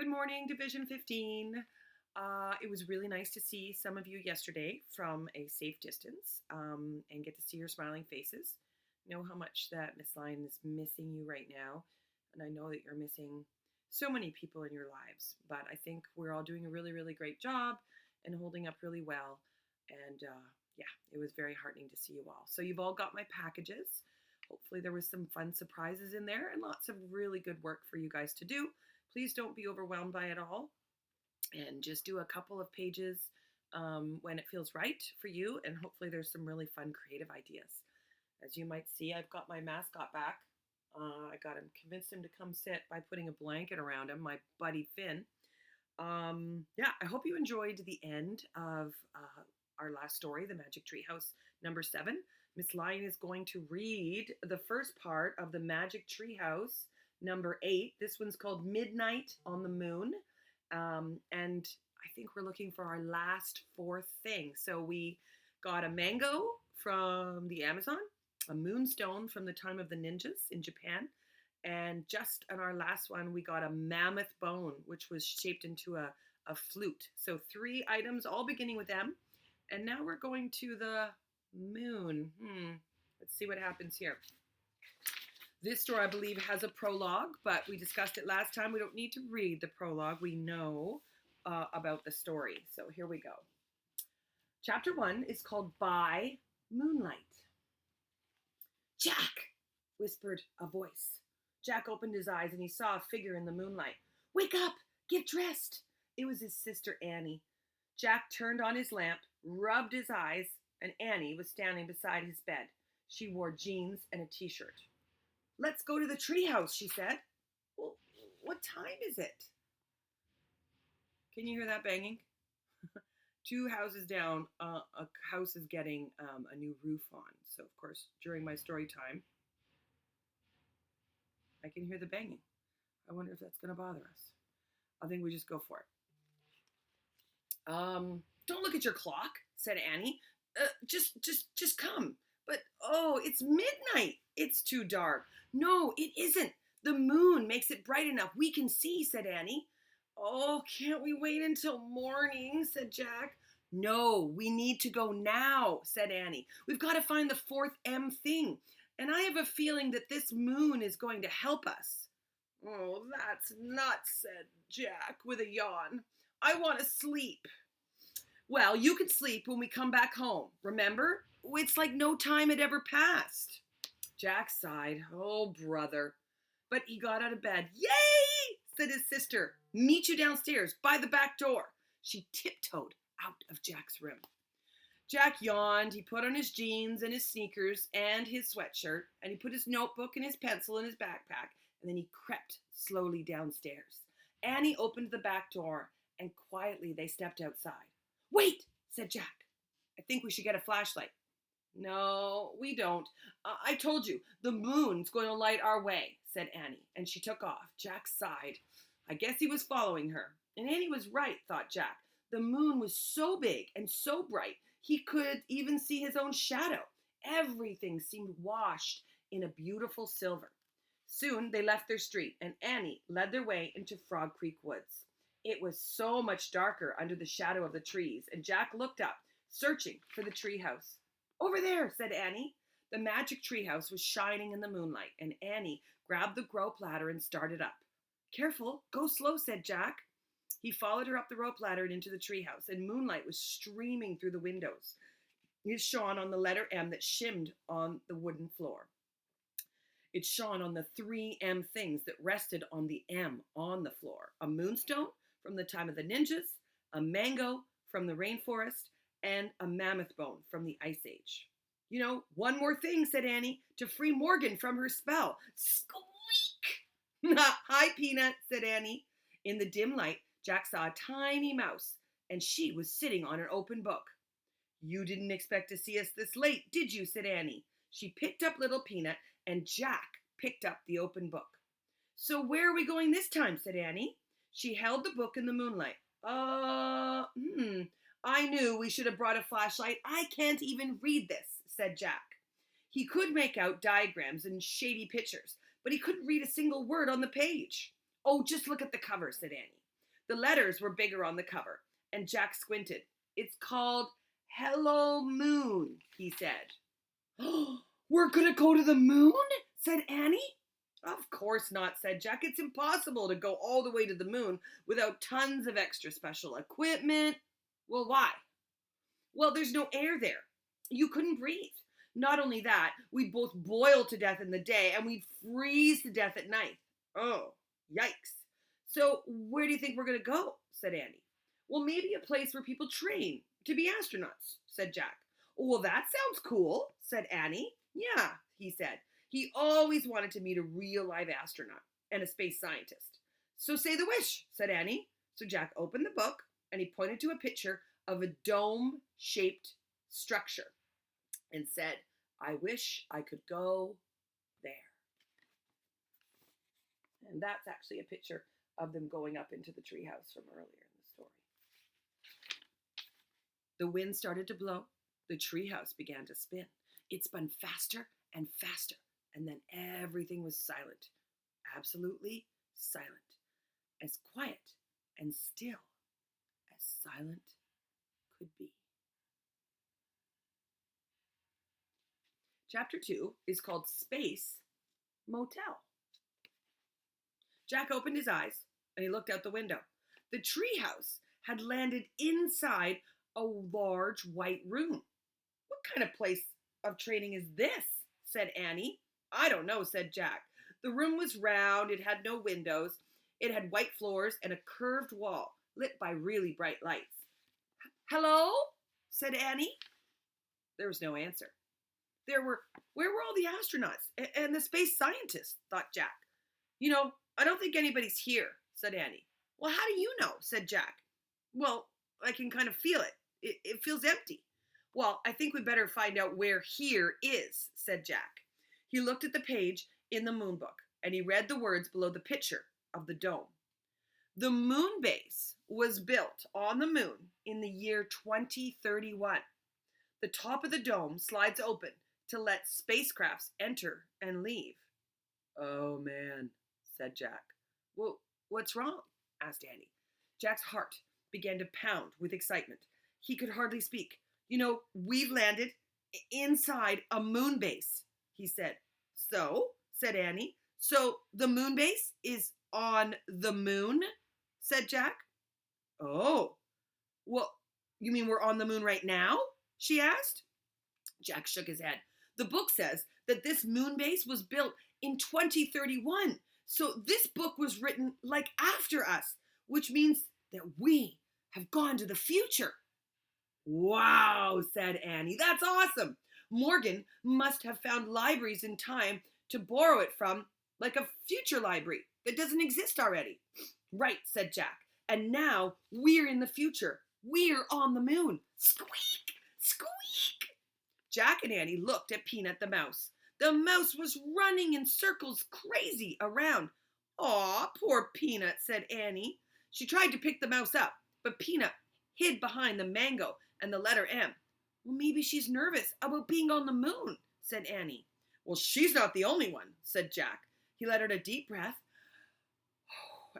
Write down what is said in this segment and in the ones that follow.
Good morning, Division 15. It was really nice to see some of you yesterday from a safe distance and get to see your smiling faces. Know how much that Miss Lyon is missing you right now, and I know that you're missing so many people in your lives, but I think we're all doing a really, really great job and holding up really well. And yeah, it was very heartening to see you all. So you've all got my packages. Hopefully there was some fun surprises in there and lots of really good work for you guys to do. Please don't be overwhelmed by it all and just do a couple of pages when it feels right for you. And hopefully there's some really fun creative ideas. As you might see, I've got my mascot back. I got him, convinced him to come sit by putting a blanket around him, my buddy Finn. Yeah, I hope you enjoyed the end of our last story, The Magic Treehouse number 7. Miss Lyon is going to read the first part of The Magic Treehouse number 8. This one's called Midnight on the Moon. And I think we're looking for our last fourth thing. So we got a mango from the Amazon, a moonstone from the time of the ninjas in Japan, and just on our last one, we got a mammoth bone, which was shaped into a flute. So 3 items, all beginning with M. And now we're going to the moon. Let's see what happens here. This story, I believe, has a prologue, but we discussed it last time. We don't need to read the prologue. We know about the story. So here we go. Chapter 1 is called By Moonlight. Jack, whispered a voice. Jack opened his eyes and he saw a figure in the moonlight. Wake up! Get dressed! It was his sister Annie. Jack turned on his lamp, rubbed his eyes, and Annie was standing beside his bed. She wore jeans and a t-shirt. Let's go to the treehouse, she said. Well, what time is it? Can you hear that banging? 2 houses down, a house is getting a new roof on. So, of course, during my story time, I can hear the banging. I wonder if that's going to bother us. I think we just go for it. Don't look at your clock, said Annie. Just come. But, oh, it's midnight. It's too dark. No, it isn't. The moon makes it bright enough. We can see, said Annie. Oh, can't we wait until morning, said Jack. No, we need to go now, said Annie. We've got to find the 4th M thing. And I have a feeling that this moon is going to help us. Oh, that's nuts, said Jack with a yawn. I want to sleep. Well, you can sleep when we come back home. Remember? It's like no time had ever passed. Jack sighed. Oh, brother. But he got out of bed. Yay! Said his sister. Meet you downstairs by the back door. She tiptoed out of Jack's room. Jack yawned. He put on his jeans and his sneakers and his sweatshirt, and he put his notebook and his pencil in his backpack, and then he crept slowly downstairs. Annie opened the back door, and quietly they stepped outside. Wait, said Jack. I think we should get a flashlight. No, we don't. I told you, the moon's going to light our way, said Annie, and she took off. Jack sighed. I guess he was following her. And Annie was right, thought Jack. The moon was so big and so bright, he could even see his own shadow. Everything seemed washed in a beautiful silver. Soon they left their street, and Annie led their way into Frog Creek Woods. It was so much darker under the shadow of the trees, and Jack looked up, searching for the treehouse. Over there, said Annie. The magic treehouse was shining in the moonlight, and Annie grabbed the rope ladder and started up. Careful, go slow, said Jack. He followed her up the rope ladder and into the treehouse, and moonlight was streaming through the windows. It shone on the letter M that shimmed on the wooden floor. It shone on the 3 M things that rested on the M on the floor. A moonstone from the time of the ninjas, a mango from the rainforest, and a mammoth bone from the Ice Age. You know, one more thing, said Annie, to free Morgan from her spell. Squeak! Hi, Peanut, said Annie. In the dim light, Jack saw a tiny mouse, and she was sitting on an open book. You didn't expect to see us this late, did you, said Annie. She picked up little Peanut, and Jack picked up the open book. So where are we going this time, said Annie. She held the book in the moonlight. I knew we should have brought a flashlight. I can't even read this, said Jack. He could make out diagrams and shady pictures, but he couldn't read a single word on the page. Oh, just look at the cover, said Annie. The letters were bigger on the cover, and Jack squinted. It's called Hello Moon, he said. Oh, we're gonna go to the moon? Said Annie. Of course not, said Jack. It's impossible to go all the way to the moon without tons of extra special equipment. Well, why? Well, there's no air there. You couldn't breathe. Not only that, we'd both boil to death in the day and we'd freeze to death at night. Oh, yikes. So where do you think we're going to go? Said Annie. Well, maybe a place where people train to be astronauts, said Jack. Oh, well, that sounds cool, said Annie. Yeah, he said. He always wanted to meet a real live astronaut and a space scientist. So say the wish, said Annie. So Jack opened the book and he pointed to a picture of a dome-shaped structure and said, I wish I could go there. And that's actually a picture of them going up into the treehouse from earlier in the story. The wind started to blow. The treehouse began to spin. It spun faster and faster, and then everything was silent. Absolutely silent. As quiet and still as silent could be. Chapter 2 is called Space Motel. Jack opened his eyes and he looked out the window. The treehouse had landed inside a large white room. What kind of place of training is this? Said Annie. I don't know, said Jack. The room was round, it had no windows, it had white floors and a curved wall lit by really bright lights. Hello? Said Annie. There was no answer. Where were all the astronauts and the space scientists, thought Jack. You know, I don't think anybody's here, said Annie. Well, how do you know, said Jack. Well, I can kind of feel it. It feels empty. Well, I think we better find out where here is, said Jack. He looked at the page in the moon book and he read the words below the picture of the dome. The moon base was built on the moon in the year 2031. The top of the dome slides open to let spacecrafts enter and leave. Oh, man, said Jack. Well, what's wrong? Asked Annie. Jack's heart began to pound with excitement. He could hardly speak. You know, we've landed inside a moon base, he said. So, said Annie. So the moon base is on the moon, said Jack. Oh, well, you mean we're on the moon right now? She asked. Jack shook his head. The book says that this moon base was built in 2031. So this book was written like after us, which means that we have gone to the future. Wow, said Annie. That's awesome. Morgan must have found libraries in time to borrow it from, like a future library that doesn't exist already. Right, said Jack. And now we're in the future. We're on the moon. Squeak, squeak. Jack and Annie looked at Peanut the mouse. The mouse was running in circles crazy around. Aw, poor Peanut, said Annie. She tried to pick the mouse up, but Peanut hid behind the mango and the letter M. Well, maybe she's nervous about being on the moon, said Annie. Well, she's not the only one, said Jack. He let out a deep breath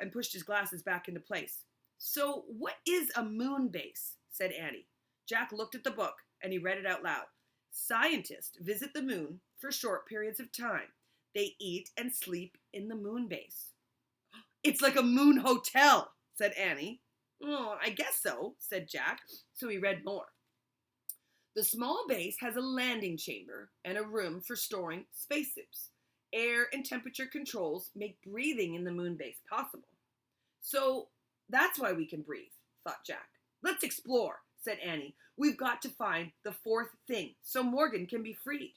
and pushed his glasses back into place. So what is a moon base? Said Annie. Jack looked at the book and he read it out loud. Scientists visit the moon for short periods of time. They eat and sleep in the moon base. It's like a moon hotel, said Annie. Oh, I guess so, said Jack. So he read more. The small base has a landing chamber and a room for storing spacesuits. Air and temperature controls make breathing in the moon base possible. So that's why we can breathe, thought Jack. Let's explore, said Annie. We've got to find the fourth thing so Morgan can be freed.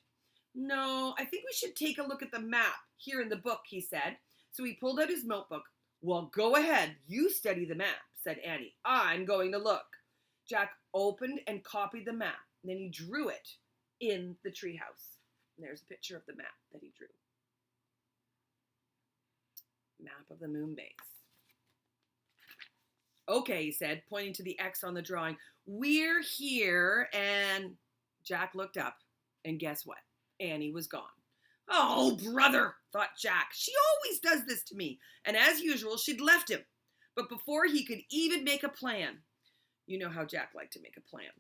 No, I think we should take a look at the map here in the book, he said. So he pulled out his notebook. Well, go ahead. You study the map, said Annie. I'm going to look. Jack opened and copied the map. Then he drew it in the treehouse. There's a picture of the map that he drew. Map of the moon base. Okay, he said, pointing to the X on the drawing. We're here, and Jack looked up, and guess what? Annie was gone. Oh, brother, thought Jack. She always does this to me. And as usual, she'd left him. But before he could even make a plan, you know how Jack liked to make a plan.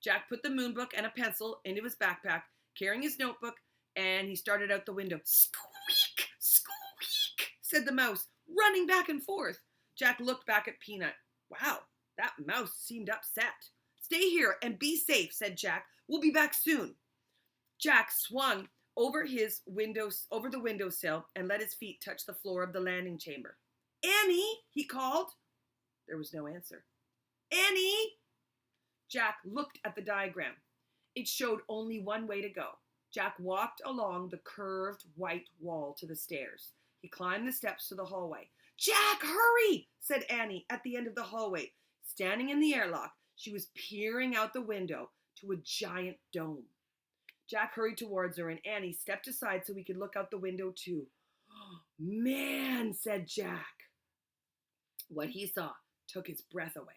Jack put the moon book and a pencil into his backpack, carrying his notebook, and he started out the window. Squeak, squeak, said the mouse, running back and forth. Jack looked back at Peanut. Wow, that mouse seemed upset. Stay here and be safe, said Jack. We'll be back soon. Jack swung over the windowsill and let his feet touch the floor of the landing chamber. Annie, he called. There was no answer. Annie! Jack looked at the diagram. It showed only one way to go. Jack walked along the curved white wall to the stairs. He climbed the steps to the hallway. Jack, hurry, said Annie at the end of the hallway. Standing in the airlock, she was peering out the window to a giant dome. Jack hurried towards her, and Annie stepped aside so he could look out the window too. Man, said Jack. What he saw took his breath away.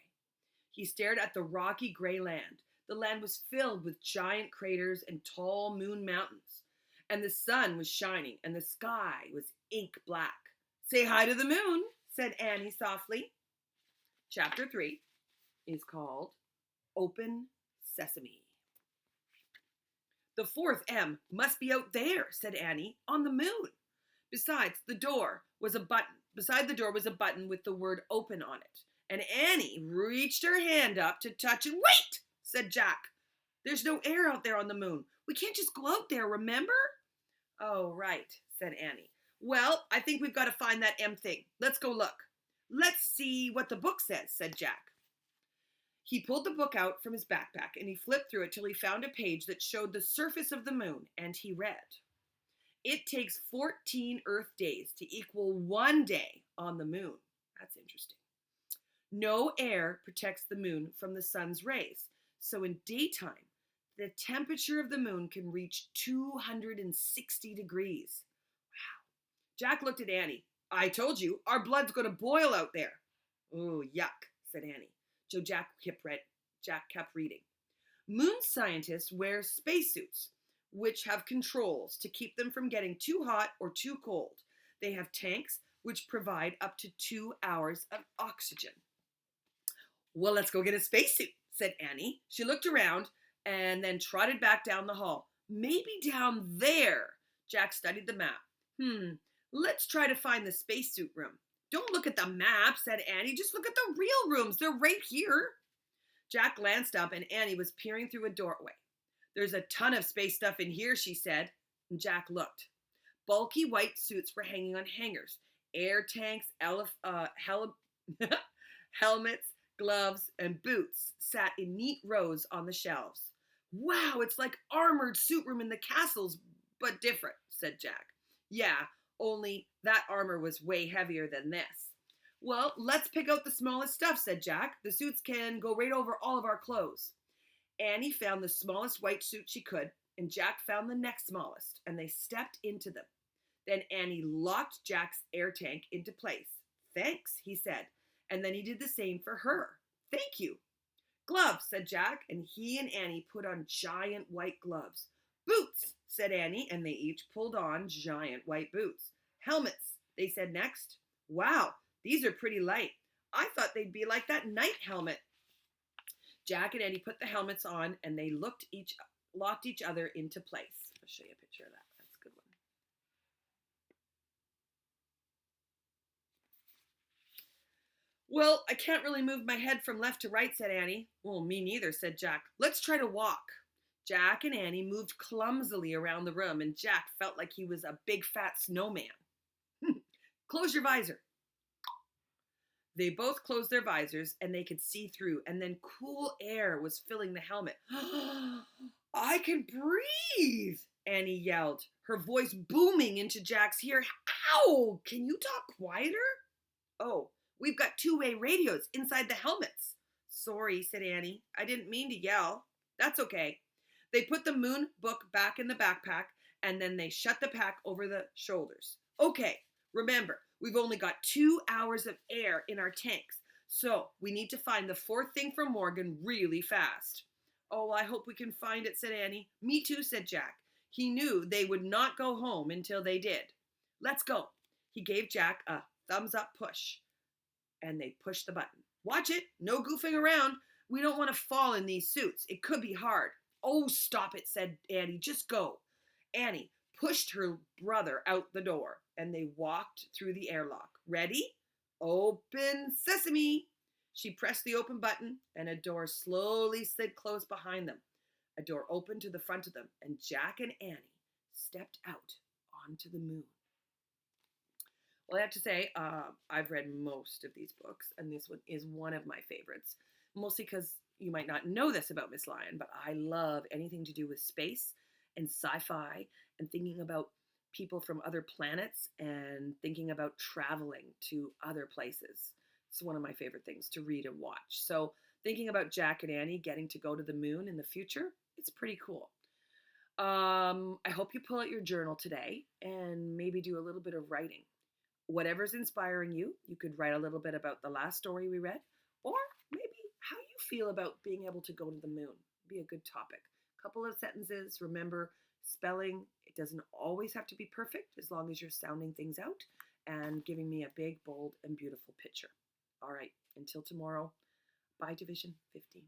He stared at the rocky gray land. The land was filled with giant craters and tall moon mountains. And the sun was shining, and the sky was ink black. Say hi to the moon, said Annie softly. Chapter 3 is called Open Sesame. The fourth M must be out there, said Annie, on the moon. Beside the door was a button with the word open on it. And Annie reached her hand up to touch it. Wait, said Jack. There's no air out there on the moon. We can't just go out there, remember? Oh, right, said Annie. Well, I think we've got to find that M thing. Let's go look. Let's see what the book says, said Jack. He pulled the book out from his backpack and he flipped through it till he found a page that showed the surface of the moon, and he read, It takes 14 Earth days to equal 1 day on the moon. That's interesting. No air protects the moon from the sun's rays, so in daytime, the temperature of the moon can reach 260 degrees. Wow. Jack looked at Annie. I told you, our blood's going to boil out there. Oh, yuck, said Annie. So Jack kept reading. Moon scientists wear spacesuits, which have controls to keep them from getting too hot or too cold. They have tanks which provide up to 2 hours of oxygen. Well, let's go get a spacesuit, said Annie. She looked around and then trotted back down the hall. Maybe down there. Jack studied the map. Let's try to find the spacesuit room. Don't look at the map, said Annie. Just look at the real rooms. They're right here. Jack glanced up and Annie was peering through a doorway. There's a ton of space stuff in here, she said. And Jack looked. Bulky white suits were hanging on hangers. Air tanks, helmets, gloves, and boots sat in neat rows on the shelves. Wow, it's like armored suit room in the castles, but different, said Jack. Yeah, only that armor was way heavier than this. Well, let's pick out the smallest stuff, said Jack. The suits can go right over all of our clothes. Annie found the smallest white suit she could, and Jack found the next smallest, and they stepped into them. Then Annie locked Jack's air tank into place. Thanks, he said, and then he did the same for her. Thank you. Gloves, said Jack, and he and Annie put on giant white gloves. Boots, said Annie, and they each pulled on giant white boots. Helmets, they said next. Wow, these are pretty light. I thought they'd be like that night helmet. Jack and Annie put the helmets on, and they locked each other into place. I'll show you a picture of that. That's a good one. Well, I can't really move my head from left to right, said Annie. Well, me neither, said Jack. Let's try to walk. Jack and Annie moved clumsily around the room, and Jack felt like he was a big fat snowman. Close your visor. They both closed their visors, and they could see through, and then cool air was filling the helmet. I can breathe, Annie yelled, her voice booming into Jack's ear. Ow! Can you talk quieter? Oh, we've got two-way radios inside the helmets. Sorry, said Annie. I didn't mean to yell. That's okay. They put the moon book back in the backpack, and then they shut the pack over the shoulders. Okay, remember, we've only got 2 hours of air in our tanks, so we need to find the fourth thing from Morgan really fast. Oh, I hope we can find it, said Annie. Me too, said Jack. He knew they would not go home until they did. Let's go. He gave Jack a thumbs up push, and they pushed the button. Watch it. No goofing around. We don't want to fall in these suits. It could be hard. Oh, stop it, said Annie. Just go. Annie pushed her brother out the door, and they walked through the airlock. Ready? Open sesame. She pressed the open button, and a door slowly slid closed behind them. A door opened to the front of them, and Jack and Annie stepped out onto the moon. Well, I have to say, I've read most of these books, and this one is one of my favorites, mostly because you might not know this about Miss Lyon, but I love anything to do with space and sci-fi and thinking about people from other planets and thinking about traveling to other places. It's one of my favorite things to read and watch. So thinking about Jack and Annie getting to go to the moon in the future, it's pretty cool. I hope you pull out your journal today and maybe do a little bit of writing. Whatever's inspiring you, you could write a little bit about the last story we read, or maybe how you feel about being able to go to the moon. Be a good topic. Couple of sentences. Remember, spelling, it doesn't always have to be perfect as long as you're sounding things out and giving me a big, bold, and beautiful picture. All right, until tomorrow, bye Division 15.